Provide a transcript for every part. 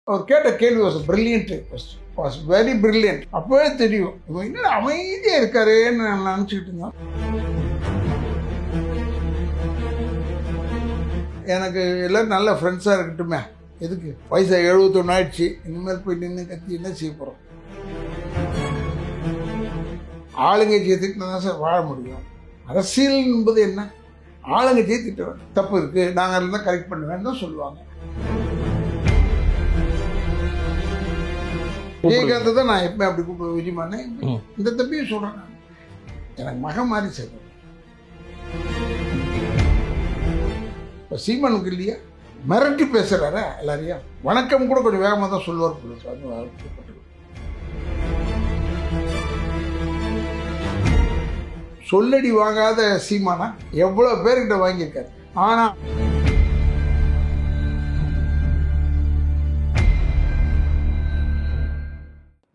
அவர் கேட்ட கேள்வி was very brilliant. அப்போவே தெரியும் இவன் என்ன அமைதியாக இருக்காருன்னு நான் நினச்சிக்கிட்டு இருந்தேன். எனக்கு எல்லோரும் நல்ல ஃப்ரெண்ட்ஸாக இருக்கட்டுமே, எதுக்கு வயசு 71 ஆயிடுச்சு, இனிமேல் போய் நின்று கத்தி என்ன செய்ய போகிறோம்? ஆளுங்கட்சியை திட்டினா தான் சார் வாழ முடியும். அரசியல் என்பது என்ன? ஆளுங்கட்சியை திட்ட வேண்டும், தப்பு இருக்குது, நாங்கள் இருந்தால் கரெக்ட் பண்ணுவேன்னு தான் சொல்லுவாங்க. விஜயகாந்தை தான் நான் எப்போ அப்படி கூப்பிடுவேன், விஜயமானே இந்த தப்பியும் சொல்கிறேன். நான் எனக்கு மகன் மாதிரி செய்வேன். இப்போ சீமானுக்கு இல்லையா மிரட்டி பேசுகிறாரா எல்லாரையும்? வணக்கம் கூட கொஞ்சம் வேகமாக தான் சொல்லுவார். சொல்லடி வாங்காத சீமானா எவ்வளோ பேர்கிட்ட வாங்கியிருக்காரு. ஆனால்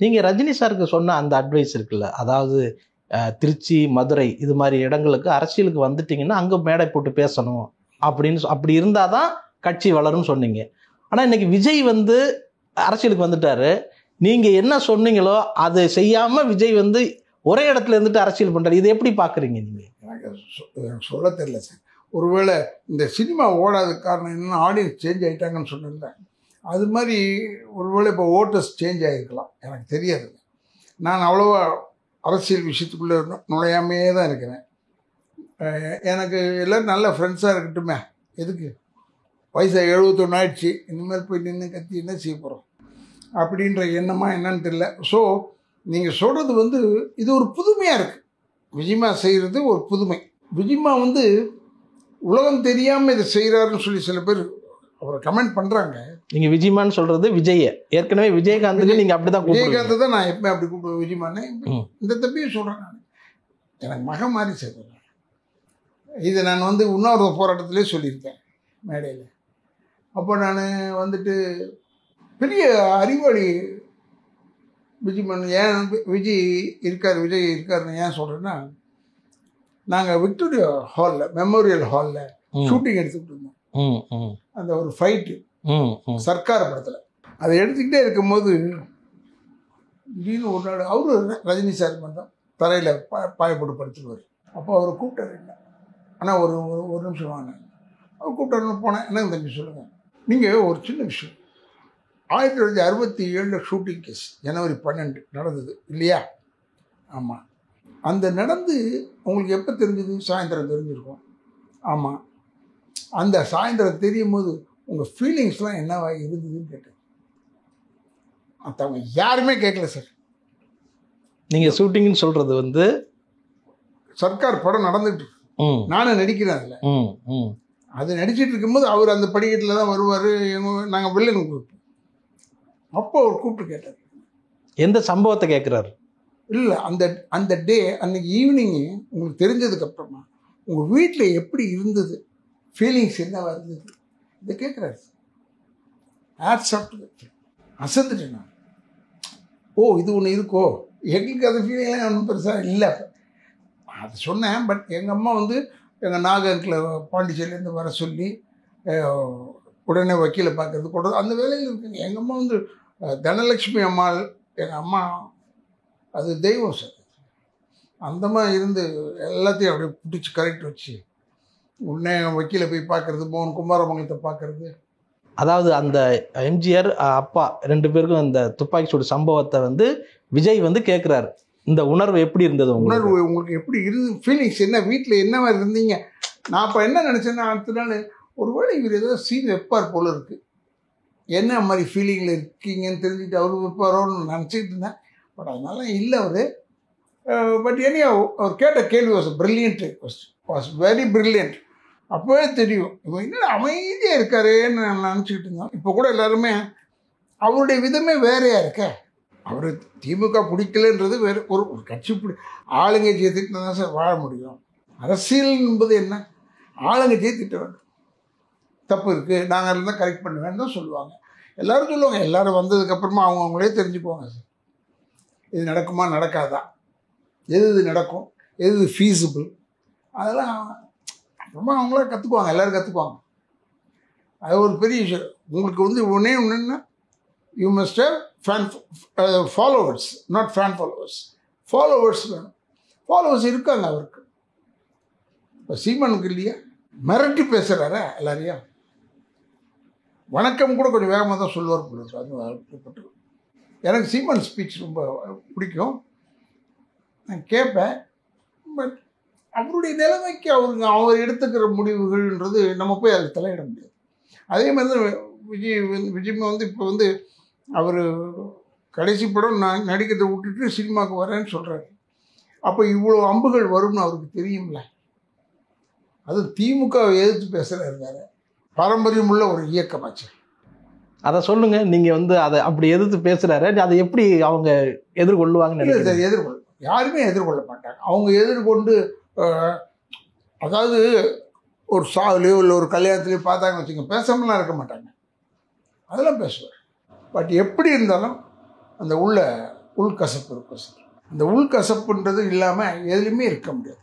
நீங்கள் ரஜினி சாருக்கு சொன்ன அந்த அட்வைஸ் இருக்குல்ல, அதாவது திருச்சி, மதுரை இது மாதிரி இடங்களுக்கு அரசியலுக்கு வந்துட்டிங்கன்னா அங்கே மேடை போட்டு பேசணும் அப்படின்னு, அப்படி இருந்தால் தான் கட்சி வளரும்னு சொன்னீங்க. ஆனால் இன்னைக்கு விஜய் அரசியலுக்கு வந்துட்டாரு, நீங்கள் என்ன சொன்னீங்களோ அதை செய்யாமல் விஜய் ஒரே இடத்துல இருந்துட்டு அரசியல் பண்ணுறாரு. இதை எப்படி பார்க்குறீங்க நீங்கள்? எனக்கு சொல்ல தெரியல சார். ஒருவேளை இந்த சினிமா ஓடாத காரணம் என்னென்னா ஆடியன்ஸ் சேஞ்ச் ஆகிட்டாங்கன்னு சொன்னேன்ல, அது மாதிரி ஒருவேளை இப்போ ஓட்டர்ஸ் சேஞ்ச் ஆகிருக்கலாம், எனக்கு தெரியாது. நான் அவ்வளோவா அரசியல் விஷயத்துக்குள்ளே நுழையாமே தான் இருக்கிறேன். எனக்கு எல்லோரும் நல்ல ஃப்ரெண்ட்ஸாக இருக்கட்டுமே, எதுக்கு வயசு 71 ஆயிடுச்சு, இனிமேல் போய் நின்று கத்தி என்ன செய்ய போகிறோம் அப்படின்ற எண்ணமாக என்னன்னு தெரியல. ஸோ நீங்கள் சொல்கிறது இது ஒரு புதுமையாக இருக்குது. விஜயமா செய்கிறது ஒரு புதுமை. விஜயமா உலகம் தெரியாமல் இதை செய்கிறாருன்னு சொல்லி சில பேர் அவரை கமெண்ட் பண்ணுறாங்க. நீங்கள் விஜயமான்னு சொல்கிறது விஜய, ஏற்கனவே விஜயகாந்துக்கு நீங்கள் அப்படி தான் விஜயகாந்தை தான் நான் எப்போ அப்படி கூப்பிடுவேன் விஜயமானே இந்த தப்பியும் சொல்கிறேன். நான் எனக்கு மகன் மாதிரி செய்வேன். இதை நான் உண்ணாவிரத போராட்டத்திலே சொல்லியிருக்கேன் மேடையில். அப்போ நான் பெரிய அறிவாளி விஜயமன். ஏன் விஜய் இருக்காருன்னு ஏன் சொல்கிறேன்னா, நாங்கள் விக்டோரியா ஹாலில், மெமோரியல் ஹாலில் ஷூட்டிங் எடுத்துக்கிட்டு இருந்தோம். அந்த ஒரு ஃபைட்டு சர்க்கார் படத்தில் அதை எடுத்துக்கிட்டே இருக்கும்போது திடீர்னு ஒரு நாள் அவரு ரஜினி சார் தான் தரையில் பாயப்பட்டு படுத்துருவார். அப்போ அவரை கூப்பிட்டாரு. இல்லை ஆனால் ஒரு நிமிஷம் வாங்க. அவர் கூப்பிட்டாருன்னு போனேன். என்னங்க தம்பி சொல்லுங்கள். நீங்கள் ஒரு சின்ன விஷயம், 1967 ஷூட்டிங் கேஸ் ஜனவரி 12 நடந்தது இல்லையா? ஆமாம். அந்த நடந்து உங்களுக்கு எப்போ தெரிஞ்சது? சாயந்தரம் தெரிஞ்சிருக்கும். ஆமாம். அந்த சாயந்தரம் தெரியும் போது உங்கள் ஃபீலிங்ஸ்லாம் என்னவா இருந்ததுன்னு கேட்டேன். மற்றவங்க யாருமே கேட்கல சார். நீங்கள் ஷூட்டிங்னு சொல்கிறது சர்க்கார் படம் நடந்துட்டு இருக்கு, நானும் நடிக்கிறேன் அதில். அது நடிச்சிட்டு இருக்கும்போது அவர் அந்த படிக்கட்டில் தான் வருவார். நாங்கள் வில்லனுக்கு கொடுப்போம். அப்போ அவர் கூப்பிட்டு கேட்டார். எந்த சம்பவத்தை கேட்குறாரு? இல்லை, அந்த டே அன்னைக்கு ஈவினிங்கு உங்களுக்கு தெரிஞ்சதுக்கப்புறமா உங்கள் வீட்டில் எப்படி இருந்தது, ஃபீலிங்ஸ் என்னவா இருந்தது, இதை கேட்குறாரு. ஆட் சாப்பிட்டு அசந்துட்டேன் நான். ஓ, இது ஒன்று இருக்கோ, எங்களுக்கு அது ஃபீலிங்லாம் ஒன்றும் பெருசாக இல்லை. அது சொன்னேன். பட் எங்கள் அம்மா எங்கள் நாகரில் பாண்டிச்சேரியிலேருந்து வர சொல்லி உடனே வக்கீலை பார்க்கறது கொடுறது அந்த வேலையில் இருக்குங்க. எங்கள் அம்மா தனலட்சுமி அம்மாள், எங்கள் அம்மா அது தெய்வம் சார். அந்த மாதிரி இருந்து எல்லாத்தையும் அப்படியே பிடிச்சி கரெக்ட் வச்சு உடனே வக்கீலை போய் பார்க்குறது, மோகன் குமாரமங்கலத்தை பார்க்குறது. அதாவது அந்த எம்ஜிஆர் அப்பா 2 பேருக்கும் அந்த துப்பாக்கி சூடு சம்பவத்தை விஜய் கேட்குறாரு. இந்த உணர்வு எப்படி இருந்தது? உணர்வு உங்களுக்கு எப்படி இருந்து, ஃபீலிங்ஸ் என்ன, வீட்டில் என்ன மாதிரி இருந்தீங்க? நான் அப்போ என்ன நினச்சேன்னா, அடுத்த நாள் ஒருவேளை இவர் ஏதோ சீன் வைப்பார் போல இருக்குது, என்ன மாதிரி ஃபீலிங்கில் இருக்கீங்கன்னு தெரிஞ்சுட்டு அவர் வைப்பாரோன்னு நினச்சிக்கிட்டு இருந்தேன். பட் அதனால இல்லை அவர். பட் அவர் கேட்ட கேள்வி வாஸ் வெரி பிரில்லியன்ட். அப்போவே தெரியும் இவன் என்ன அமைதியாக இருக்காருன்னு நான் நினச்சிக்கிட்டு இருந்தேன். இப்போ கூட எல்லாருமே அவருடைய விதமே வேறையாக இருக்க. அவர் திமுக பிடிக்கலன்றது வேறு ஒரு கட்சி ஆளுங்கட்சியை திட்டினா தான் சார் வாழ முடியும். அரசியல் என்பது என்ன? ஆளுங்கட்சியை திட்ட வேண்டும், தப்பு இருக்குது, நாங்கள் இருந்தால் கரெக்ட் பண்ணுவேன்னு தான் சொல்லுவாங்க. எல்லோரும் சொல்லுவாங்க. எல்லோரும் வந்ததுக்கப்புறமா அவங்களே தெரிஞ்சுக்குவாங்க சார், இது நடக்குமா நடக்காதா, எது நடக்கும், எது ஃபீஸிபிள், அதெல்லாம் அப்புறமா அவங்களே கற்றுக்குவாங்க, எல்லோரும் கற்றுக்குவாங்க. அது ஒரு பெரிய விஷயம். உங்களுக்கு ஒன்றே ஒன்றுன்னா you must have fan followers, not fan followers. Followers வேணும். ஃபாலோவர்ஸ் இருக்காங்க அவருக்கு. இப்போ சீமானுக்கு இல்லையா? மிரட்டி பேசுகிறாரா எல்லாரையும்? வணக்கம் கூட கொஞ்சம் வேகமாக தான் சொல்லுவார் போல இருக்கு. அது வாழ்க்கப்பட்டு எனக்கு சீமான் ஸ்பீச் ரொம்ப பிடிக்கும், நான் கேட்பேன். பட் அவருடைய நிலைமைக்கு அவர் எடுத்துக்கிற முடிவுகள்ன்றது நம்ம போய் அதில் தலையிட முடியாது. அதே மாதிரி தான் விஜய் வந்து இப்போ வந்து அவர் கடைசி படம் நான் நடிக்கிறதை விட்டுட்டு சினிமாவுக்கு வரேன்னு சொல்கிறாரு. அப்போ இவ்வளோ அம்புகள் வரும்னு அவருக்கு தெரியும்ல. அது திமுகவை எதிர்த்து பேசுகிறாரு. வேறு பாரம்பரியம் உள்ள ஒரு இயக்கமாச்சு. அதை சொல்லுங்க, நீங்கள் வந்து அதை அப்படி எதிர்த்து பேசுகிறாரு, அதை எப்படி அவங்க எதிர்கொள்ளுவாங்கன்னு நினைக்கிறீங்க? எதிர்கொள்ள யாருமே எதிர்கொள்ள மாட்டாங்க. அவங்க எதிர்கொண்டு அதாவது ஒரு சாவுலையோ இல்லை ஒரு கல்யாணத்துலையோ பார்த்தாங்கன்னு வச்சுங்க, பேசாமலாம் இருக்க மாட்டாங்க, அதெல்லாம் பேசுவார். பட் எப்படி இருந்தாலும் அந்த உள்கசப்பு இருக்கும் சார். அந்த உள்கசப்புன்றது இல்லாமல் எதுலையுமே இருக்க முடியாது.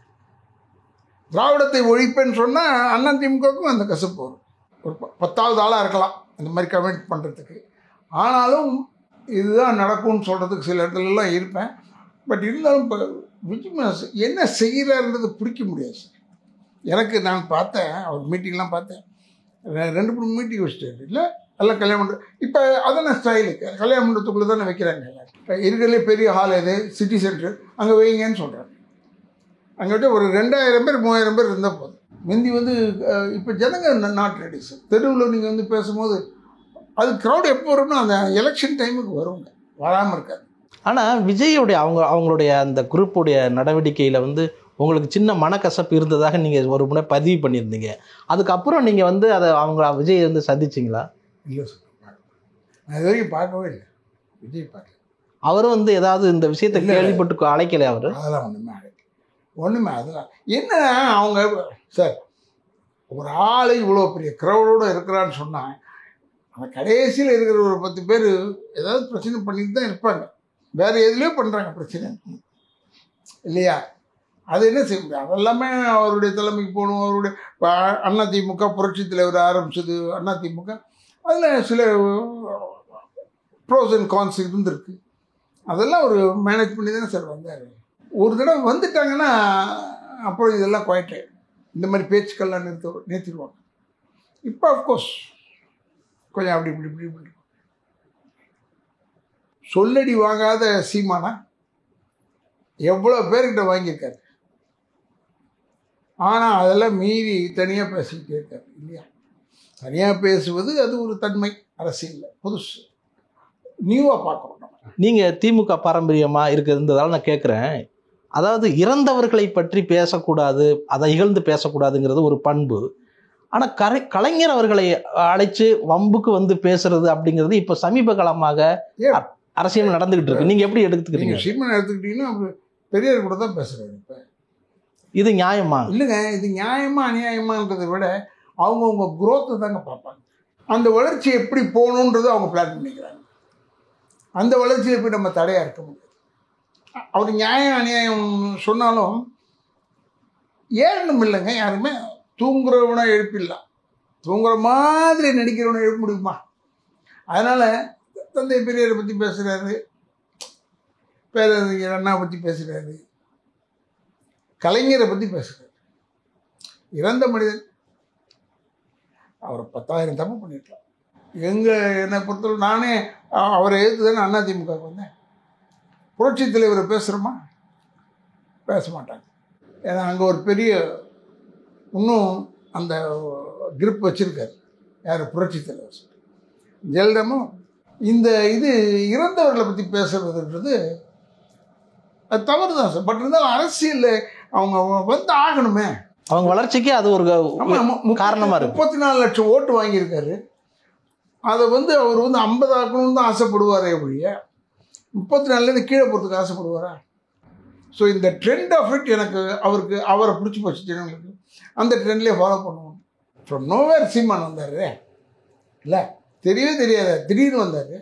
திராவிடத்தை ஒழிப்பேன்னு சொன்னால் அதிமுகவுக்கும் அந்த கசப்பு வரும். ஒரு 10வது ஆளாக இருக்கலாம் இந்த மாதிரி கமெண்ட் பண்ணுறதுக்கு. ஆனாலும் இதுதான் நடக்கும்னு சொல்கிறதுக்கு சில இடத்துலலாம் இருப்பேன். பட் இருந்தாலும் இப்போ விஜய் என்ன செய்கிறாருன்றது பிடிக்க முடியாது சார். எனக்கு நான் பார்த்தேன், அவர் மீட்டிங்லாம் பார்த்தேன், 2-3 மீட்டிங் வச்சுட்டாரு. இல்லை எல்லாம் கல்யாணம் பண்ணுற இப்போ அதான ஸ்டைலுக்கு கல்யாண மண்டபத்துக்குள்ளே தானே வைக்கிறாங்க. இப்போ இருக்கிறதுலே பெரிய ஹால் எது, சிட்டி சென்டர், அங்கே வைங்கன்னு சொல்கிறாங்க. அங்கிட்ட ஒரு 2000 பேர் 3000 பேர் இருந்தால் போதும். முந்தி வந்து இப்போ ஜனங்க நாட் ரெடி சார். தெருவில் நீங்கள் வந்து பேசும்போது அது க்ரௌட் எப்போ வரும்னா அந்த எலெக்ஷன் டைமுக்கு வருவாங்க, வராமல் இருக்காது. ஆனால் விஜயோடைய அவங்களுடைய அந்த குரூப்புடைய நடவடிக்கையில் வந்து உங்களுக்கு சின்ன மனக்கசப்பு இருந்ததாக நீங்கள் ஒரு முறை பதிவு பண்ணியிருந்தீங்க. அதுக்கப்புறம் நீங்கள் வந்து அதை விஜய் வந்து சந்திச்சிங்களா? இல்லை சார், நான் இது வரைக்கும் பார்க்கவே இல்லை. விஜய் பார்க்கல. அவரும் வந்து ஏதாவது இந்த விஷயத்தை கேள்விப்பட்டு அழைக்கலை? அவர் அதெல்லாம் ஒன்றுமே அதெல்லாம் என்ன அவங்க சார், ஒரு ஆள் இவ்வளோ பெரிய க்ரௌடோடு இருக்கிறான்னு சொன்னால் அந்த கடைசியில் இருக்கிற ஒரு 10 பேர் ஏதாவது பிரச்சனை பண்ணிட்டு தான் இருப்பாங்க. வேறு எதுலேயோ பண்ணுறாங்க பிரச்சனை இல்லையா? அது என்ன செய்ய முடியும்? அதெல்லாமே அவருடைய தலைமைக்கு போகணும். அவருடைய அதிமுக புரட்சி தலைவர் ஆரம்பிச்சது அதிமுக, அதில் சில ப்ரோஸ் அண்ட் கான்ஸ் இருந்திருக்கு. அதெல்லாம் ஒரு மேனேஜ் பண்ணி தானே சார் வந்தார். ஒரு தடவை வந்துட்டாங்கன்னா அப்புறம் இதெல்லாம் குவாய்ட்டு இந்த மாதிரி பேச்சுக்கள்லாம் நிறுத்திடுவாங்க. இப்போ அஃப்கோர்ஸ் கொஞ்சம் அப்படி இப்படி இப்படி இப்படி சொல்லடி வாங்காத சீமானா எவ்வளோ பேர்கிட்ட வாங்கியிருக்காரு. ஆனால் அதெல்லாம் மீறி தனியாக பேசிக்கிட்டே இருக்காரு இல்லையா? தனியாக பேசுவது அது ஒரு தன்மை, அரசியலில் புதுசு நியூவாக பார்க்கணும். நீங்கள் திமுக பாரம்பரியமாக இருந்ததால் நான் கேட்குறேன், அதாவது இறந்தவர்களை பற்றி பேசக்கூடாது, அதை இகழ்ந்து பேசக்கூடாதுங்கிறது ஒரு பண்பு. ஆனால் கலைஞர் அவர்களை அழைச்சு வம்புக்கு வந்து பேசுறது அப்படிங்கிறது இப்போ சமீப காலமாக அரசியல் நடந்துகிட்டு இருக்கு. நீங்கள் எப்படி எடுத்துக்கிறீங்க? சீமான் எடுத்துக்கிட்டீங்கன்னா பெரியார் கூட தான் பேசுகிறாரு. இப்போ இது நியாயமா? இல்லைங்க, இது நியாயமா அநியாயமான்றதை விட அவங்கவுங்க குரோத்தை தாங்க பார்ப்பாங்க. அந்த வளர்ச்சி எப்படி போகணுன்றது அவங்க பிளான் பண்ணிக்கிறாங்க. அந்த வளர்ச்சியை போய் நம்ம தடையாக இருக்க முடியாது. அவர் நியாயம் அநியாயம் சொன்னாலும் ஏறணும் இல்லைங்க. யாருமே தூங்குறவனை எழுப்பிடலாம், தூங்குற மாதிரி நடிக்கிறவனை எழுப்ப முடியுமா? அதனால் தந்தை பெரியாரை பற்றி பேசுகிறாரு, பேரறிஞர் அண்ணா பற்றி பேசுகிறாரு, கலைஞரை பற்றி பேசுகிறாரு. இறந்த மனிதன், அவர் 10,000 தப்பு பண்ணியிருக்கலாம். என்னை பொறுத்தவரை நானே அவரை எதிர்த்து தானே அதிமுக வந்தேன். புரட்சி தலைவரை பேசுகிறோமா? பேச மாட்டாங்க. ஏன்னா அங்கே ஒரு பெரிய இன்னும் அந்த கிரிப் வச்சுருக்காரு. யார்? புரட்சி தலைவர் ஜெயலலிதாவும். இந்த இது இறந்தவர்களை பற்றி பேசுறதுன்றது அது தவறு தான் சார். பட் இருந்தாலும் அரசியலில் அவங்க வந்து ஆகணுமே, அவங்க வளர்ச்சிக்கு அது ஒரு காரணமாக இருக்கு. 34 லட்சம் ஓட்டு வாங்கியிருக்காரு. அதை வந்து அவர் வந்து 50 ஆக்கணும்னு தான் ஆசைப்படுவாரே ஒழிய 34லேருந்து கீழே போகிறதுக்கு ஆசைப்படுவாரா? ஸோ இந்த ட்ரெண்ட் ஆஃப் இட் எனக்கு அவரை பிடிச்சி போச்சு ஜனங்களுக்கு. அந்த ட்ரெண்ட்லேயே ஃபாலோ பண்ணுவோம். ஃப்ரம் நோவேர் சீமான் வந்தார் இல்லை, தெரியவே தெரியாத திடீர்னு வந்தார்.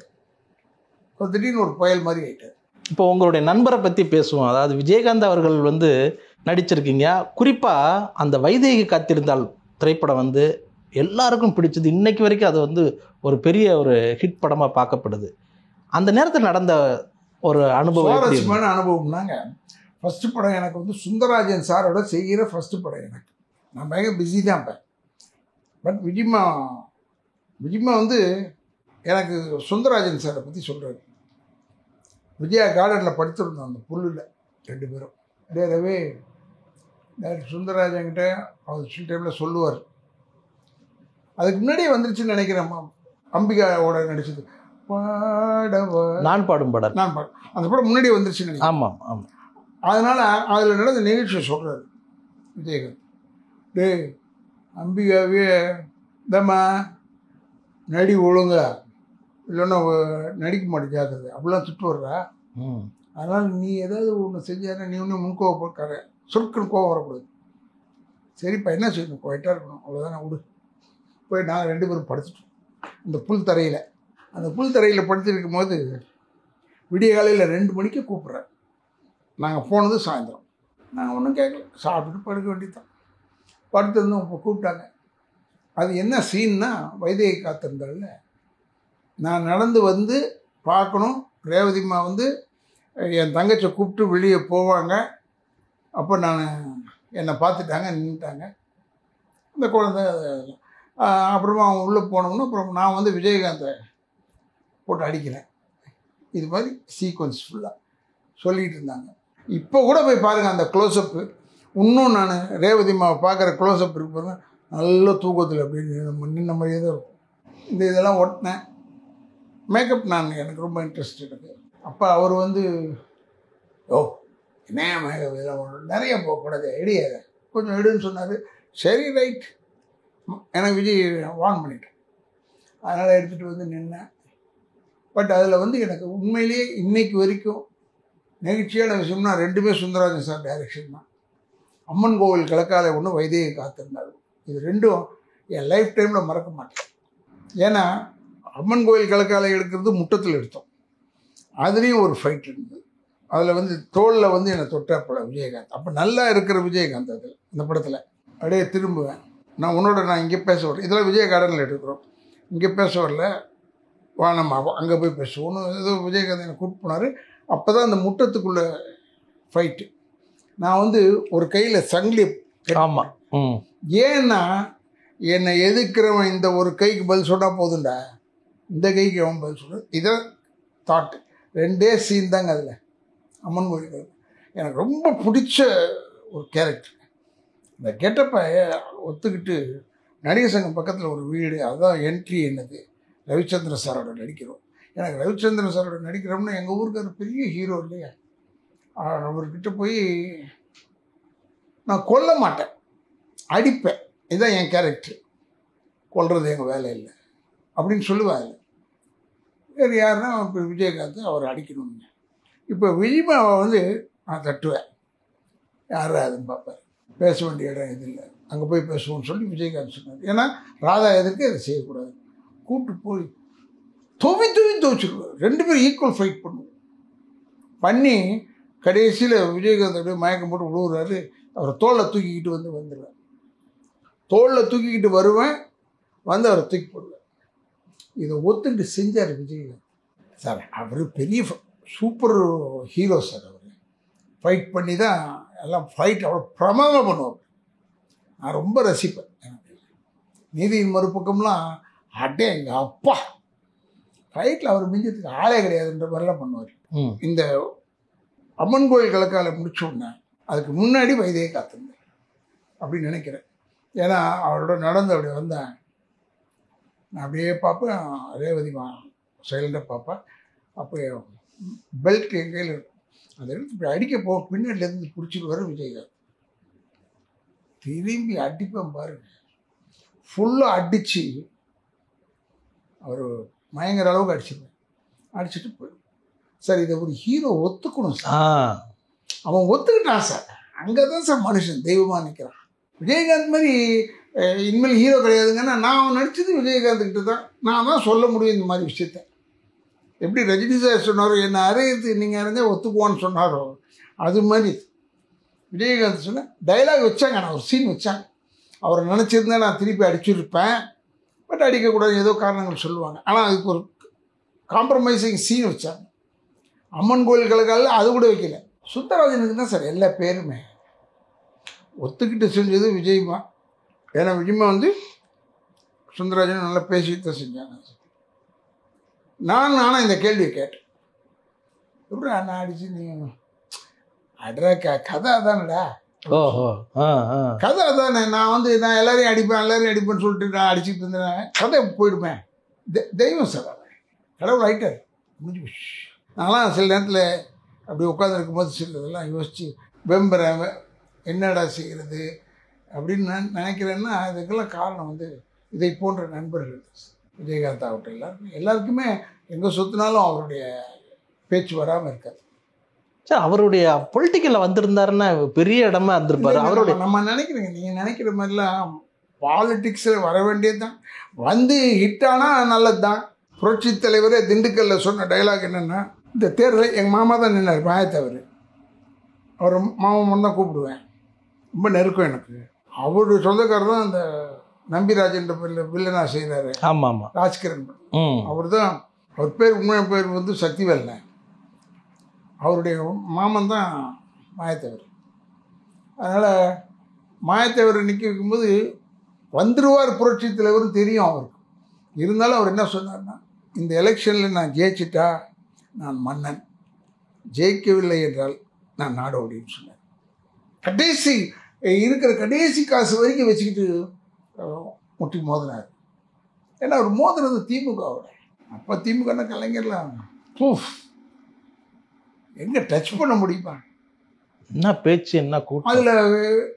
திடீர்னு ஒரு புயல் மாதிரி ஆகிட்டார். இப்போ உங்களுடைய நண்பரை பற்றி பேசுவோம். அதாவது விஜயகாந்த் அவர்கள் வந்து நடிச்சிருக்கீங்க. குறிப்பாக அந்த வைதேகி காத்திருந்தால் திரைப்படம் வந்து எல்லாருக்கும் பிடிச்சது. இன்னைக்கு வரைக்கும் அது வந்து ஒரு பெரிய ஒரு ஹிட் படமாக பார்க்கப்படுது. அந்த நேரத்தில் நடந்த ஒரு அனுபவம், சுவாரஸ்யமான அனுபவம்னாங்க. ஃபஸ்ட்டு படம் எனக்கு வந்து சுந்தரராஜன் சாரோட செய்கிற ஃபஸ்ட்டு படம் எனக்கு. நான் பயங்கர பிஸி தான் இப்போ. பட் விஜிமா வந்து எனக்கு சுந்தரராஜன் சாரை பற்றி சொல்கிறாரு. விஜயா கார்டனில் படுத்துருந்தோம் அந்த புல்லில் 2 பேரும். ரவே டாக்டர் சுந்தரராஜன்கிட்ட அவர் சில டைமில் சொல்லுவார். அதுக்கு முன்னாடியே வந்துருச்சுன்னு நினைக்கிறேன். அம்பிகாவோட நடிச்சது நான் பாடும் படம். அந்த படம் முன்னாடியே வந்துருச்சுன்னு நினைக்கிறேன். ஆமாம் ஆமாம். அதனால் அதில் நடந்த நிகழ்ச்சியை சொல்கிறாரு விஜயகாந்த். டே அம்பிகாவே தம்மா நடி ஒழுங்கா, இல்லைன்னா நடிக்க மாட்டேன் ஜாக்கிரதை அப்படிலாம் திட்டு வர்றா. அதனால் நீ ஏதாவது ஒன்று செஞ்சாருன்னா நீ ஒன்றும் முன்கோவப்படுற, சொற்கள் கோவம் வரக்கூடாது. சரிப்பா என்ன செய்யணும், குவைட்டாக இருக்கணும், அவ்வளோதானே விடு. போய் நாங்கள் 2 பேரும் படுத்துட்டோம் அந்த புல் தரையில். அந்த புல் தரையில் படுத்துருக்கும் போது விடிய காலையில் 2 மணிக்கு கூப்பிட்றேன். நாங்கள் போனது சாயந்தரம். நாங்கள் ஒன்றும் கேட்கல, சாப்பிட்டுட்டு படுக்க வேண்டியதுதான். படுத்திருந்தோம். இப்போ கூப்பிட்டாங்க. அது என்ன சீன்னா, வைதேகி காத்திருந்தால நான் நடந்து வந்து பார்க்கணும். ரேவதிம்மா வந்து என் தங்கச்சியை கூப்பிட்டு வெளியே போவாங்க. அப்போ என்னை பார்த்துட்டாங்க, நின்றுட்டாங்க. இந்த குழந்தை அப்புறமா அவங்க உள்ளே போனோம்னா அப்புறம் நான் வந்து விஜயகாந்தை போட்டு அடிக்கிறேன். இது மாதிரி சீக்வன்ஸ் ஃபுல்லாக சொல்லிகிட்டு இருந்தாங்க. இப்போ கூட போய் பாருங்கள் அந்த க்ளோஸ்அப்பு. இன்னும் நான் ரேவதிம்மாவை பார்க்குற க்ளோஸ்அப் இருக்கு பாருங்க, நல்ல தூக்கத்தில் அப்படின்னு நின்ன மாதிரியே தான் இருக்கும். இந்த இதெல்லாம் ஒட்டினேன். மேக்கப் எனக்கு ரொம்ப இன்ட்ரெஸ்ட் இருக்குது. அப்போ அவர் வந்து என்ன மேக்கப் இதெல்லாம் நிறைய போகக்கூடாது, எடியாது கொஞ்சம் எடுன்னு சொன்னார். சரி ரைட், எனக்கு விஜய் வார்ன் பண்ணிட்டேன். அதனால் எடுத்துகிட்டு வந்து நின்னேன். பட் அதில் வந்து எனக்கு உண்மையிலேயே இன்னைக்கு வரைக்கும் நெகிழ்ச்சியான விஷயம்னா 2மே சுந்தரராஜன் சார் டைரக்ஷன் தான். அம்மன் கோவில் கிழக்காலை ஒன்று, வைதேகி காத்திருந்தார். இது 2ம் என் லைஃப் டைமில் மறக்க மாட்டேன். ஏன்னா அம்மன் கோவில் கிழக்காலை எடுக்கிறது முட்டத்தில் எடுத்தோம். அதுலேயும் ஒரு ஃபைட் இருந்தது. அதில் வந்து தோளில் வந்து என்னை தொட்டப்பட விஜயகாந்த். அப்போ நல்லா இருக்கிற விஜயகாந்த் அதில் இந்த படத்தில். அப்படியே திரும்புவேன். நான் இங்கே பேச வரல, இதெல்லாம் விஜய கார்டனில் எடுக்கிறோம், இங்கே பேச வரல, வா நம்ம அங்கே போய் பேசுவோன்னு ஏதோ விஜயகாந்த் என்னை கூப்பிட்டு போனார். அப்போ தான் அந்த முட்டத்துக்குள்ளே ஃபைட்டு. நான் வந்து ஒரு கையில் சங்கிலி. ஆமாம். ஏன்னா என்னை எதிர்க்கிறவன் இந்த ஒரு கைக்கு பதில் சொன்னால் போதுண்டா, இந்த கைக்கு அவன் பதில் சொல்கிறான். இதை தாட்டு 2 சீன் தாங்க அதில். அம்மன் கோயில் எனக்கு ரொம்ப பிடிச்ச ஒரு கேரக்டர். இந்த கெட்டப்பை ஒத்துக்கிட்டு நடிகர் சங்கம் பக்கத்தில் ஒரு வீடு, அதுதான் என்ட்ரி. என்னது ரவிச்சந்திரன் சாரோட நடிக்கிறோம். எனக்கு ரவிச்சந்திரன் சாரோட நடிக்கிறோம்னா எங்கள் ஊருக்கு ஒரு பெரிய ஹீரோ இல்லையா. அவர்கிட்ட போய் நான் கொல்ல மாட்டேன், அடிப்பேன். இதுதான் என் கேரக்டர். கொல்றது எங்கள் வேலை இல்லை அப்படின்னு சொல்லுவாங்க. வேறு யாருன்னா இப்போ விஜயகாந்த் அவர் அடிக்கணும்னு. இப்போ விஜயமாவை வந்து நான் தட்டுவேன். யார் அதுன்னு பார்ப்பேன். பேச வேண்டிய இடம் எது இல்லை, அங்கே போய் பேசுவோம்னு சொல்லி விஜயகாந்த் சொன்னார். ஏன்னா ராதா எதுக்கு அதை செய்யக்கூடாது. கூப்பிட்டு போய் துவச்சிருவார். 2 பேரும் ஈக்குவல் ஃபைட் பண்ணி கடைசியில் விஜயகாந்த் அப்படியே மயக்கம் போட்டு விழுவுறாரு. அவரை தோளில் தூக்கிக்கிட்டு வந்துடுவேன். தோளில் தூக்கிக்கிட்டு வருவேன், வந்து அவரை தூக்கி போடுவேன். இதை ஒத்துக்கிட்டு செஞ்சார் விஜயகாந்த் சார். அவர் பெரிய சூப்பர் ஹீரோ சார். அவர் ஃபைட் பண்ணி தான் எல்லாம் ஃபைட் அவ்வளோ பிரமாதமாக பண்ணுவார். நான் ரொம்ப ரசிப்பேன். நீதியின் மறுபக்கம்லாம் அட்டே எங்கள் அப்பா ஃபைட்டில் அவர் மிஞ்சத்துக்கு ஆளே கிடையாதுன்ற மாதிரிலாம் பண்ணுவார். இந்த அம்மன் கோயில் கிழக்கால முடிச்சோடனே அதுக்கு முன்னாடி வைதேகி காத்திருந்தேன் அப்படின்னு நினைக்கிறேன். ஏன்னா அவரோட நடந்து அப்படி வந்தேன். நான் அப்படியே பார்ப்பேன், ரேவதிமா சைலண்டாக பார்ப்பேன். அப்போ பெல்ட் என் கையில் இருக்கும். அதை எடுத்து இப்படி அடிக்க பின்னாடிலேருந்து பிடிச்சிட்டு வர விஜயகாந்த். திரும்பி அடிப்பேன் பாருங்க, ஃபுல்லாக அடித்து அவர் மயங்கிற அளவுக்கு அடிச்சுட்டு போய் சார் இதை ஒரு ஹீரோ ஒத்துக்கணும் சார். அவன் ஒத்துக்கிட்டான் சார். அங்கே தான் சார் மனுஷன் தெய்வமாக நிற்கிறான். விஜயகாந்த் மாதிரி இனிமேல் ஹீரோ கிடையாதுங்கன்னா நான் நடித்தது விஜயகாந்த்கிட்ட தான். நான் தான் சொல்ல முடியும் இந்த மாதிரி விஷயத்த. எப்படி ரஜினி சார் சொன்னாரோ, என்னை அறையிறது நீங்கள் அறிஞ்சால் ஒத்துக்குவான்னு சொன்னாரோ, அது மாதிரி விஜயகாந்த் சொன்ன டைலாக் வச்சாங்க. நான் ஒரு சீன் வச்சாங்க. அவரை நினச்சிருந்தா நான் திருப்பி அடிச்சுருப்பேன். பட் அடிக்கக்கூடாது, ஏதோ காரணங்கள் சொல்லுவாங்க. ஆனால் அதுக்கு ஒரு காம்ப்ரமைசிங் சீன் வச்சாங்க. அம்மன் கோயில்களுக்காக அது கூட வைக்கல. சுந்தரராஜனுக்கு தான் சார் எல்லா பேருமே. ஒத்துக்கிட்டு செஞ்சது விஜய்மா. ஏன்னா விஜயமா வந்து சுந்தரராஜன் நல்லா பேசிட்டு தான் செஞ்சாங்க. நானும் இந்த கேள்வியை கேட்டேன், எப்படி அண்ணா அடிச்சு நீங்கள் அட்ரா கதை அதானடா, கதை அதானே, நான் எல்லாரையும் அடிப்பேன்னு சொல்லிட்டு நான் அடிச்சுட்டு இருந்தேன், கதை போயிடுமே. தெய்வம் சார், கடவுள் ஆகிட்டார், முடிஞ்சு போச்சு. நான்லாம் சில நேரத்தில் அப்படி உட்காந்துருக்கும் போது சில இதெல்லாம் யோசித்து வெம்புறேன், என்னடா செய்கிறது அப்படின்னு நான் நினைக்கிறேன்னா அதுக்கெல்லாம் காரணம் வந்து இதை போன்ற நண்பர்கள். விஜயகாந்த் ஆகட்டும், எல்லாருக்குமே எங்கே சுற்றினாலும் அவருடைய பேச்சு வராமல் இருக்காது சார். அவருடைய பொலிட்டிக்கலில் வந்திருந்தாருன்னா பெரிய இடமா இருந்திருப்பாரு. அவருடைய நம்ம நினைக்கிறேங்க, நீங்கள் நினைக்கிற மாதிரிலாம் பாலிட்டிக்ஸில் வர வேண்டியது தான். வந்து ஹிட்டானா நல்லது தான். புரட்சி தலைவரே திண்டுக்கல்ல சொன்ன டைலாக் என்னென்னா, இந்த தேர்தலில் எங்கள் மாமா தான் நின்னார், மாயத்தவர். அவர் மாமா தான் கூப்பிடுவேன், ரொம்ப நெருக்கம் எனக்கு. அவருடைய சொந்தக்காரர் தான் அந்த நம்பிராஜன்ற பேரில் வில்லனா செய்கிறாரு. ஆமாம் ஆமாம், ராஜ்கிரண். அவர் தான், அவர் பேர் உண்மையான பேர் வந்து சக்திவேல்ல. அவருடைய மாமன் தான் மாயத்தவர். அதனால் மாயத்தவர் நிற்க வைக்கும்போது வந்துடுவார் புரட்சி தலைவரும் தெரியும் அவருக்கு. இருந்தாலும் அவர் என்ன சொன்னார்னா, இந்த எலெக்ஷனில் நான் ஜெயிச்சிட்டா நான் மன்னன், ஜெயிக்கவில்லை என்றால் நான் நாடோடின்னு சொன்னார். கடைசி இருக்கிற கடைசி காசு வரைக்கும் வச்சுக்கிட்டு முட்டி மோதினார். ஏன்னா அவர் மோதினது திமுகவோட. அப்போ திமுகன்னா கலைஞர்லாம் எங்கே டச் பண்ண முடியுமா? என்ன பேச்சு, என்ன கூட்டம். அதில்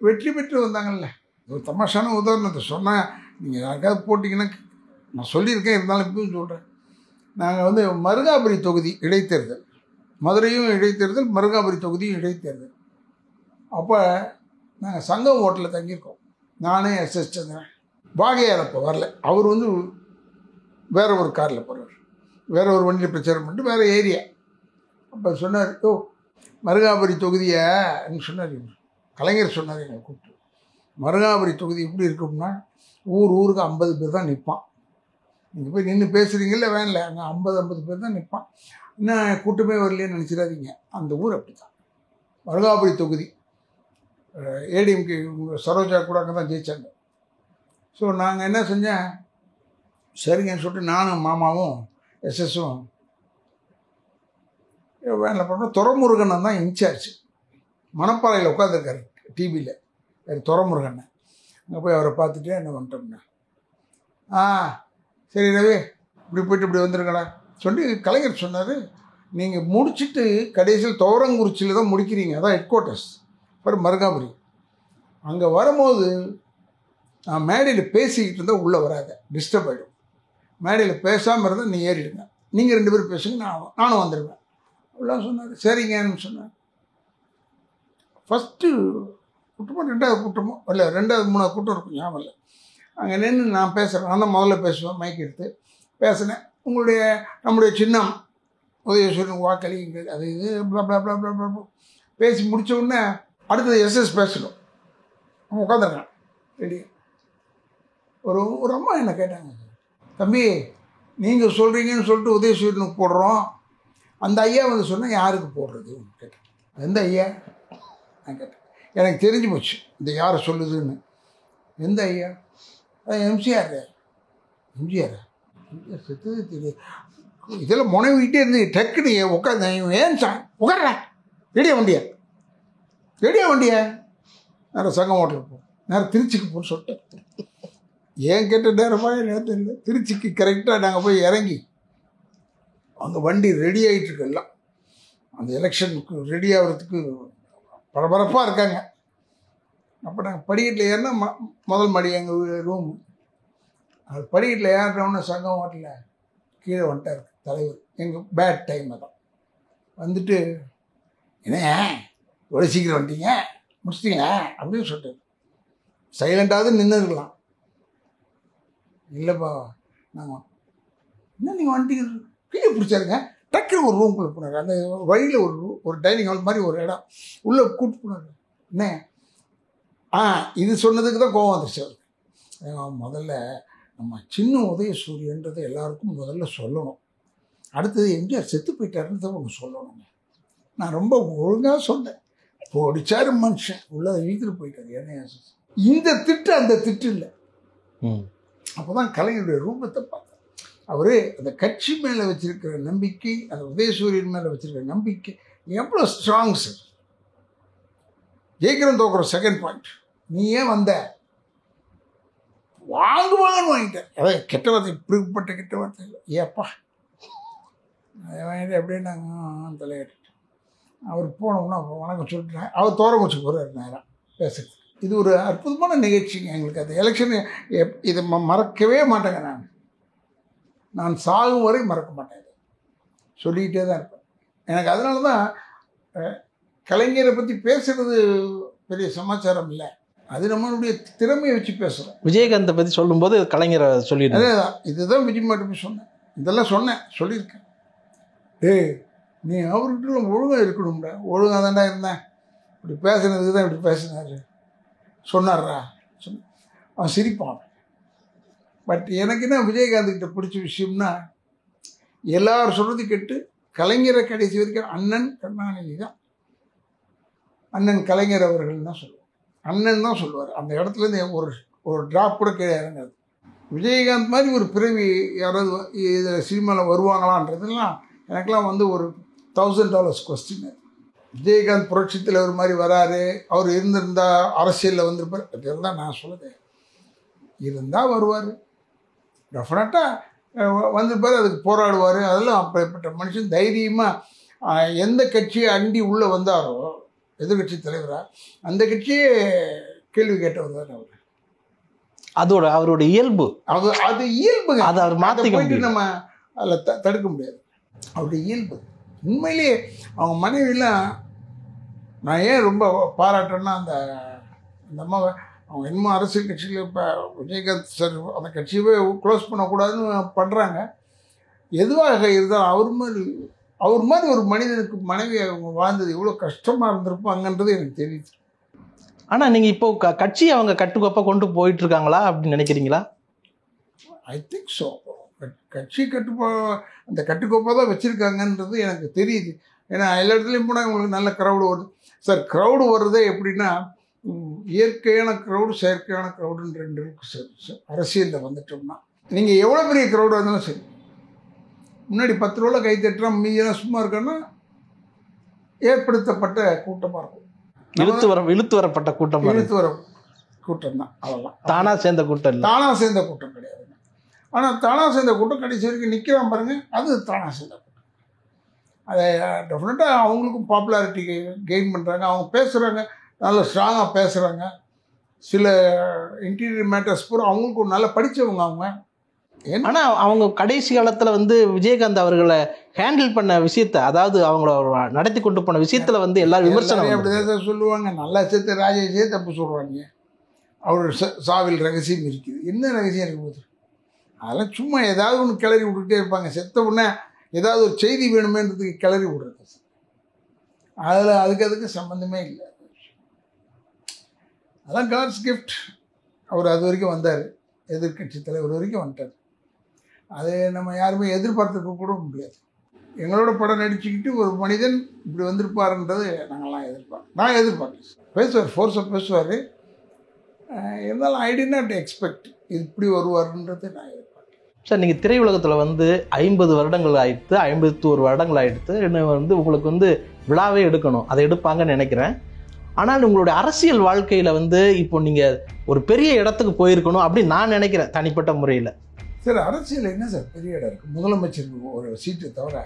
வெற்றி பெற்று வந்தாங்கல்ல. ஒரு தமாஷான உதாரணத்தை சொன்னால் நீங்கள் யாருக்காவது போட்டிங்கன்னா நான் சொல்லியிருக்கேன், இருந்தாலும் இப்பவும் சொல்கிறேன். நாங்கள் வந்து மருங்காபுரி தொகுதி இடைத்தேர்தல், மதுரையும் இடைத்தேர்தல், மருங்காபுரி தொகுதியும் இடைத்தேர்தல். அப்போ நாங்கள் சங்கம் ஹோட்டலில் தங்கியிருக்கோம். நானே எஸ்எஸ் சந்திரன். வாகையார் அப்போ வரல, அவர் வந்து வேற ஒரு காரில் போகிறார், வேற ஒரு வண்டியில் பிரச்சாரம் பண்ணிட்டு வேறு ஏரியா. அப்போ சொன்னார், ஓ மருங்காபுரி தொகுதியை சொன்னார். கலைஞர் சொன்னார் எங்களை கூப்பிட்டு, மருங்காபுரி தொகுதி எப்படி இருக்கும்னா ஊருக்கு 50 பேர் தான் நிற்பான். நீங்கள் போய் நின்று பேசுகிறீங்கள வேணல, அங்கே 50 பேர் தான் நிற்பான். இன்னும் கூட்டமே வரலையேன்னு நினச்சிடாதீங்க. அந்த ஊர் அப்படி தான். மருங்காபுரி தொகுதி ஏடிஎம்கே சரோஜா கூட அங்கே தான் ஜெயித்தாங்க. ஸோ நாங்கள் என்ன செஞ்சேன், சரிங்கன்னு சொல்லிட்டு நானும் மாமாவும் எஸ்எஸும் வேனில் பண்ணோம். துரைமுருகன் தான் இன்சார்ஜ், மணப்பாறையில் உட்காந்துருக்காரு டிவியில், வேறு துரைமுருகன். அங்கே போய் அவரை பார்த்துட்டு என்ன பண்ணிட்டோம்னா, சரி ரவி இப்படி போய்ட்டு இப்படி வந்துருங்கடா சொல்லி கலைஞர் சொன்னார், நீங்கள் முடிச்சுட்டு கடைசியில் துவரங்குறிச்சியில் தான் முடிக்கிறீங்க, அதான் ஹெட் குவார்ட்டர்ஸ் அப்புறம் மருங்காபுரி. அங்கே வரும்போது நான் மேடையில் பேசிக்கிட்டு இருந்தால் உள்ளே வராத, டிஸ்டர்ப் ஆகிடும். மேடையில் பேசாமல் இருந்தால் நீ ஏறிடுங்க, நீங்கள் 2 பேரும் பேசுங்க, நானும் வந்துடுவேன் அப்படிலாம் சொன்னார். சரிங்கன்னு சொன்னார். ஃபஸ்ட்டு கூட்டமோ 2வது கூட்டமோ இல்லை 2வது 3வது கூட்டம் இருக்கும், ஞாபகம் இல்லை. அங்கே நின்று நான் பேசுகிறேன், நான் தான் முதல்ல பேசுவேன், மைக் எடுத்து பேசினேன். நம்முடைய சின்னம் உதயசூரன் வாக்களிங்க அது இது பேசி முடித்த உடனே அடுத்தது எஸ்எஸ் பேசணும். அவங்க உட்காந்துருக்கான் ரெடி. ஒரு அம்மா என்ன கேட்டாங்க, தம்பி நீங்கள் சொல்கிறீங்கன்னு சொல்லிட்டு உதயசூரனுக்கு போடுறோம், அந்த ஐயா வந்து சொன்னால் யாருக்கு போடுறது கேட்டேன். எந்த ஐயா நான் கேட்டேன். எனக்கு தெரிஞ்சு போச்சு இந்த யாரை சொல்லுதுன்னு. எந்த ஐயா? எம்ஜிஆர். எம்ஜிஆர் செத்தது தெரியும். இதெல்லாம் முனைவிக்கிட்டே இருந்து டக்குனு உட்காந்து ஏன் உட்கார ரெடியா வண்டியா நேரம் சங்கம் ஹோட்டலுக்கு போ, நேரம் திருச்சிக்கு போன்னு சொல்லிட்டேன். ஏன் கேட்ட நேரமாக நேரத்தில் இல்லை, திருச்சிக்கு கரெக்டாக நாங்கள் போய் இறங்கி அங்கே வண்டி ரெடி ஆகிட்டு இருக்கு. எல்லாம் அந்த எலெக்ஷனுக்கு ரெடி ஆகிறதுக்கு பரபரப்பாக இருக்காங்க. அப்போ நாங்கள் படிக்கட்டில் ஏறினா முதல் மாடி எங்கள் ரூம். அது படிக்கட்டில் ஏறுறோன்னு சங்கம் ஹோட்டலில் கீழே வந்துட்டார் தலைவர். எங்கள் பேட் டைம் தான் வந்துட்டு, என்ன எவ்வளோ சீக்கிரம் வந்துட்டீங்க, முடிச்சிட்டிங்களா அப்படின்னு சொல்லிட்டார். சைலண்டாவது நின்று இருக்கலாம். இல்லைப்பா நாங்கள் என்ன நீங்கள் வந்துட்டீங்க கீழே பிடிச்சாருங்க. டக்குன்னு ஒரு ரூம்குள்ளே போனார். அந்த வழியில் ஒரு டைனிங் ஹால் மாதிரி ஒரு இடம் உள்ளே கூப்பிட்டு போனார். என்ன இது சொன்னதுக்கு தான் கோவம் வந்துருச்சு அவருக்கு. முதல்ல நம்ம சின்ன உதயசூரியன்றது எல்லாருக்கும் முதல்ல சொல்லணும். அடுத்தது எம்ஜிஆர் செத்து போயிட்டாருன்னு தான் ஒன்று சொல்லணுங்க. நான் ரொம்ப ஒழுங்காக சொன்னேன். போடிச்சாரு மனுஷன் உள்ள வீட்டில் போயிட்டாரு. ஏன்னா இந்த திட்டு அந்த திட்டு இல்லை. அப்போ தான் கலைஞருடைய ரூபத்தை பார்த்தேன். அவர் அந்த கட்சி மேலே வச்சிருக்கிற நம்பிக்கை, அந்த உதயசூரியன் மேலே வச்சிருக்கிற நம்பிக்கை எவ்வளோ ஸ்ட்ராங் சார். ஜெயிக்கிறோம் தோக்குறோம் செகண்ட் பாயிண்ட். நீ ஏன் வந்த? வாங்குவாங்கன்னு வாங்கிட்டேன். அதாவது கெட்ட வார்த்தை, இப்படிப்பட்ட கெட்ட வார்த்தை இல்லை. ஏப்பா அதை வாங்கிட்டு அப்படியே நாங்கள் தலையிட்டு அவர் போனோம்னா வணக்கம் சொல்லிட்டேன். அவர் தோரம் வச்சு போகிறார் நேரம் பேசுறது. இது ஒரு அற்புதமான நிகழ்ச்சிங்க எங்களுக்கு. அந்த எலெக்ஷன் இதை மறக்கவே மாட்டேங்க. நான் சாகும் வரை மறக்க மாட்டேன். சொல்லிக்கிட்டே தான் இருப்பேன். எனக்கு அதனால தான் கலைஞரை பற்றி பேசுகிறது பெரிய சமாச்சாரம் இல்லை. அது நம்மளுடைய திறமையை வச்சு பேசுகிறோம். விஜயகாந்தை பற்றி சொல்லும்போது கலைஞரை சொல்லிடுறேன். அதே தான், இதுதான் விஜய் மட்டும் சொன்னேன். இதெல்லாம் சொல்லியிருக்கேன். நீ அவர்கிட்ட ஒழுங்காக இருக்கணும்டா. ஒழுங்காக தான்டா இருந்தேன். இப்படி பேசுனதுக்கு தான் இப்படி பேசினார் சொன்னார்ரா அவன் சிரிப்பான். பட் எனக்கு என்ன விஜயகாந்த்கிட்ட பிடிச்ச விஷயம்னா, எல்லாரும் சொல்கிறது கேட்டு கலைஞரை கடைசி வரைக்கும் அண்ணன் கருணாநிதி தான், அண்ணன் கலைஞர் அவர்கள் தான் சொல்லுவார். அண்ணன் தான் சொல்லுவார். அந்த இடத்துலேருந்து ஒரு ட்ராப் கூட கீழே இறங்காது. விஜயகாந்த் மாதிரி ஒரு பிறவி யாராவது இதில் சினிமாவில் வருவாங்களான்றதுலாம் எனக்கெல்லாம் ஒரு $1000 கொஸ்டின். விஜயகாந்த் புரட்சி தலைவர் மாதிரி வராரு, அவர் இருந்திருந்தால் அரசியலில் வந்திருப்பார், அதெல்லாம் தான் நான் சொல்லுதேன். இருந்தால் வருவார், டெஃபினட்டாக வந்திருப்பார், அதுக்கு போராடுவார். அதெல்லாம் அப்படிப்பட்ட மனுஷன் தைரியமாக எந்த கட்சியை அண்டி உள்ளே வந்தாரோ எதிர்கட்சி தலைவராக, அந்த கட்சியே கேள்வி கேட்டவர் தான் அவர். அதோட அவருடைய இயல்பு, அது இயல்புங்க. அதை அவர் மாற்றி போயிட்டு நம்ம அதில் தடுக்க முடியாது. அவருடைய இயல்பு. உண்மையிலேயே அவங்க மனைவிலாம் நான் ஏன் ரொம்ப பாராட்டுறேன்னா, அந்த அம்மாவை அவங்க இன்னும் அரசியல் கட்சியில் இப்போ விஜயகாந்த் சார் அந்த கட்சியவே க்ளோஸ் பண்ணக்கூடாதுன்னு பண்ணுறாங்க. எதுவாக இருந்தாலும் அவர் மாதிரி ஒரு மனிதனுக்கு மனைவி அவங்க வாழ்ந்தது எவ்வளோ கஷ்டமாக இருந்திருப்பாங்கன்றது எனக்கு தெரியுது. ஆனால் நீங்கள் இப்போ கட்சி அவங்க கட்டுக்கோப்பாக கொண்டு போயிட்டுருக்காங்களா அப்படின்னு நினைக்கிறீங்களா? I think so. கட்சி அந்த கட்டுக்கோப்பாக தான் வச்சுருக்காங்கன்றது எனக்கு தெரியுது. ஏன்னா எல்லா இடத்துலையும் போனால் உங்களுக்கு நல்ல க்ரௌடு வருது சார். க்ரௌடு வர்றதே எப்படின்னா, இயற்கையான க்ரௌடு செயற்கையான க்ரௌடுன்னு 2 இருக்குது சார். அரசியலில் வந்துட்டோம்னா நீங்கள் எவ்வளோ பெரிய க்ரௌடாக இருந்தாலும் சரி, முன்னாடி 10 ரூபாவில் கை தட்டுறோம், மீதியெல்லாம் சும்மா இருக்கோன்னா ஏற்படுத்தப்பட்ட கூட்டமாக இருக்கும். இழுத்து வரப்பட்ட கூட்டம், இழுத்து வர கூட்டம் தான். அதெல்லாம் தானாக சேர்ந்த கூட்டம், தானாக சேர்ந்த கூட்டம் கிடையாதுங்க. ஆனால் தானாக சேர்ந்த கூட்டம் கடைசி வரைக்கும் நிற்கிறான் பாருங்கள், அது தானாக சேர்ந்த கூட்டம். அதை டெஃபினட்டாக அவங்களுக்கும் பாப்புலாரிட்டி கெயின் பண்ணுறாங்க. அவங்க பேசுகிறாங்க, நல்ல ஸ்ட்ராங்காக பேசுகிறாங்க. சில இன்டீரியர் மேட்டர்ஸ் பூரா அவங்களுக்கும் நல்லா படித்தவங்க அவங்க. ஆனால் அவங்க கடைசி காலத்தில் விஜயகாந்த் அவர்களை ஹேண்டில் பண்ண விஷயத்த, அதாவது அவங்கள நடத்தி கொண்டு போன விஷயத்தில் எல்லாரும் விமர்சனம் அப்படிதான் சொல்லுவாங்க. நல்லா சேர்த்து ராஜேஷே தப்பு சொல்கிறாங்க. அவர் சாவில் ரகசியம் இருக்குது. என்ன ரகசியம் இருக்கும் போது அதெல்லாம் சும்மா ஏதாவது ஒன்று கிளறி விட்டுக்கிட்டே இருப்பாங்க. செத்த உடனே ஏதாவது ஒரு செய்தி வேணுமேன்றதுக்கு கிளறி விடுறது. அதில் அதுக்கு சம்மந்தமே இல்லை. அதெல்லாம் காட்ஸ் கிஃப்ட். அவர் அது வரைக்கும் வந்தார், எதிர்கட்சி தலைவர் வரைக்கும் வந்துட்டார். அது நம்ம யாருமே எதிர்பார்த்துக்க கூட முடியாது. எங்களோட படம் நடிச்சுக்கிட்டு ஒரு மனிதன் இப்படி வந்திருப்பாருன்றது நான் எதிர்பார்த்தேன். பேசுவார், ஃபோர்ஸாக பேசுவார். இருந்தாலும் ஐ டிட் நாட் எக்ஸ்பெக்ட் இது இப்படி வருவாருன்றது நான் எதிர்பார்த்தேன். சார், நீங்கள் திரையுலகத்தில் 50 வருடங்கள் ஆயிடுத்து, 51 வருடங்கள் ஆயிடுத்து. இன்னும் உங்களுக்கு விழாவே எடுக்கணும், அதை எடுப்பாங்கன்னு நினைக்கிறேன். ஆனால் உங்களுடைய அரசியல் வாழ்க்கையில் இப்போ நீங்கள் ஒரு பெரிய இடத்துக்கு போயிருக்கணும் அப்படின்னு நான் நினைக்கிறேன் தனிப்பட்ட முறையில். சார், அரசியல் என்ன சார் பெரிய இடம் இருக்குது? முதலமைச்சருக்கு ஒரு சீட்டு தவிர